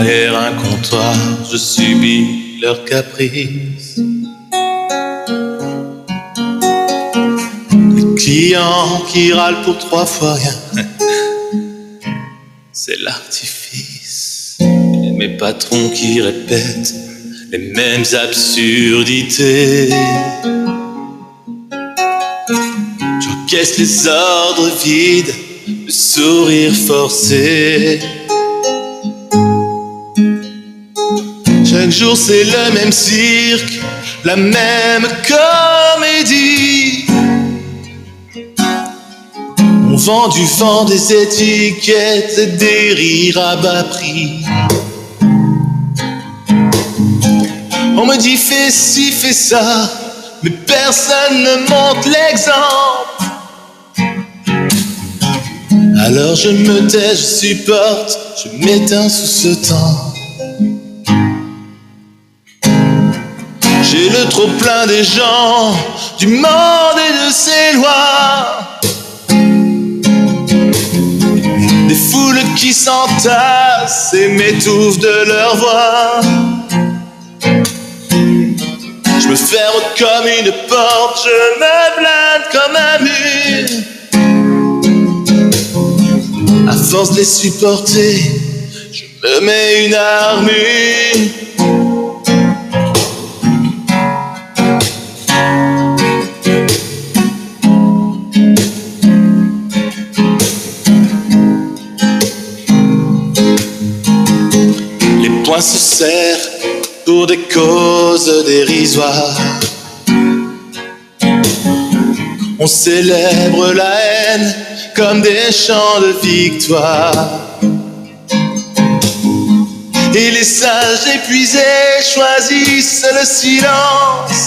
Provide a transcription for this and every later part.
Derrière un comptoir, je subis leurs caprices. Les clients qui râlent pour 3 fois rien, c'est l'artifice. Et mes patrons qui répètent les mêmes absurdités. J'encaisse les ordres vides, le sourire forcé. Chaque jour c'est le même cirque, la même comédie. On vend du vent, des étiquettes et des rires à bas prix. On me dit fais ci, fais ça, mais personne ne montre l'exemple. Alors je me tais, je supporte, je m'éteins sous ce temps. J'ai le trop plein des gens, du monde et de ses lois. Des foules qui s'entassent et m'étouffent de leur voix. Je me ferme comme une porte, je me blinde comme un mur. À force de les supporter, je me mets une armure. Les poings se serrent pour des causes dérisoires. On célèbre la haine comme des chants de victoire. Et les sages épuisés choisissent le silence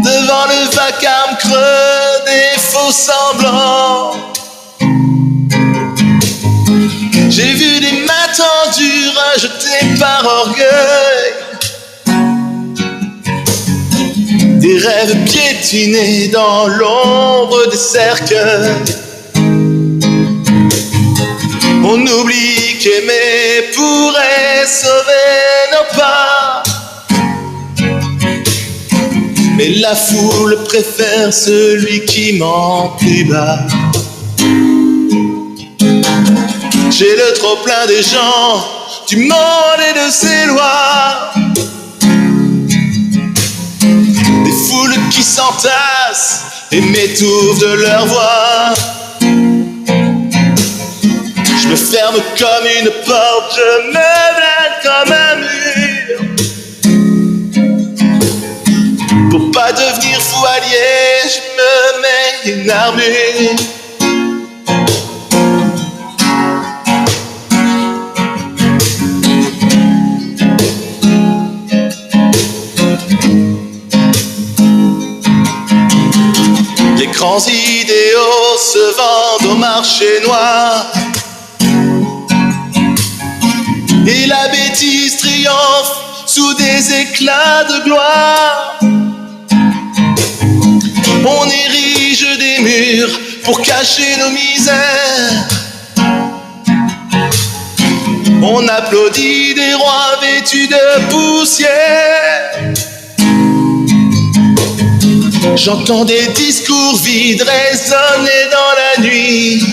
devant le vacarme creux des faux semblants. J'ai vu des mains tendues rejetées par orgueil, des rêves piétinés dans l'ombre des cercueils. On oublie qu'aimer pourrait sauver nos pas, mais la foule préfère celui qui ment plus bas. J'ai le trop plein des gens, du monde et de ses lois. Des foules qui s'entassent et m'étouffent de leur voix. Je me ferme comme une porte, je me blinde comme un mur. Pour pas devenir fou allié, je me mets une armure. Les grands idéaux se vendent au marché noir, et la bêtise triomphe sous des éclats de gloire. On érige des murs pour cacher nos misères. On applaudit des rois vêtus de poussière. J'entends des discours vides résonner dans la nuit.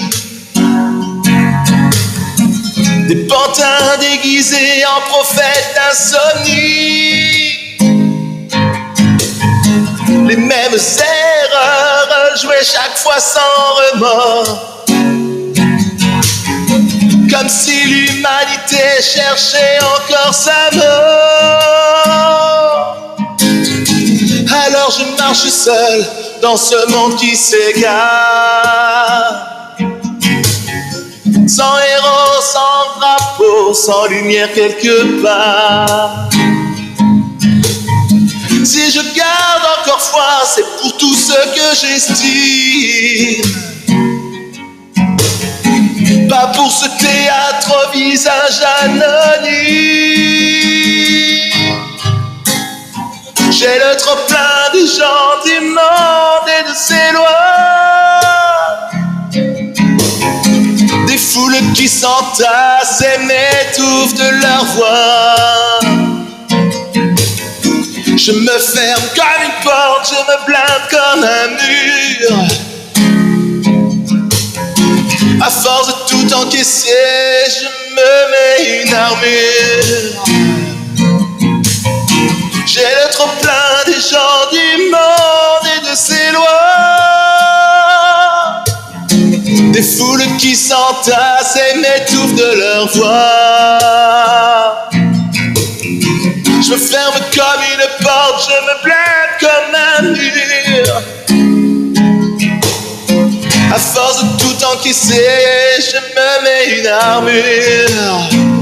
Des pantins déguisés en prophètes d'insomnie. Les mêmes erreurs jouées chaque fois sans remords, comme si l'humanité cherchait encore sa mort. Alors je marche seul dans ce monde qui s'égare, sans héros, sans drapeau, sans lumière quelque part. Si je garde encore foi, c'est pour tout ce que j'estime, pas pour ce théâtre au visage anonyme. J'ai le trop plein des gens, du monde et de ses lois. Des foules qui qui s'entassent et m'étouffent de leur voix. Je me ferme comme une porte, je me blinde comme un mur. À force de tout encaisser, je me mets une armure. J'ai le trop plein des gens du monde et de ses lois. Des foules qui s'entassent et m'étouffent de leur voix. Je me ferme comme une porte, je me blinde comme un mur. À force de tout encaisser, je me mets une armure.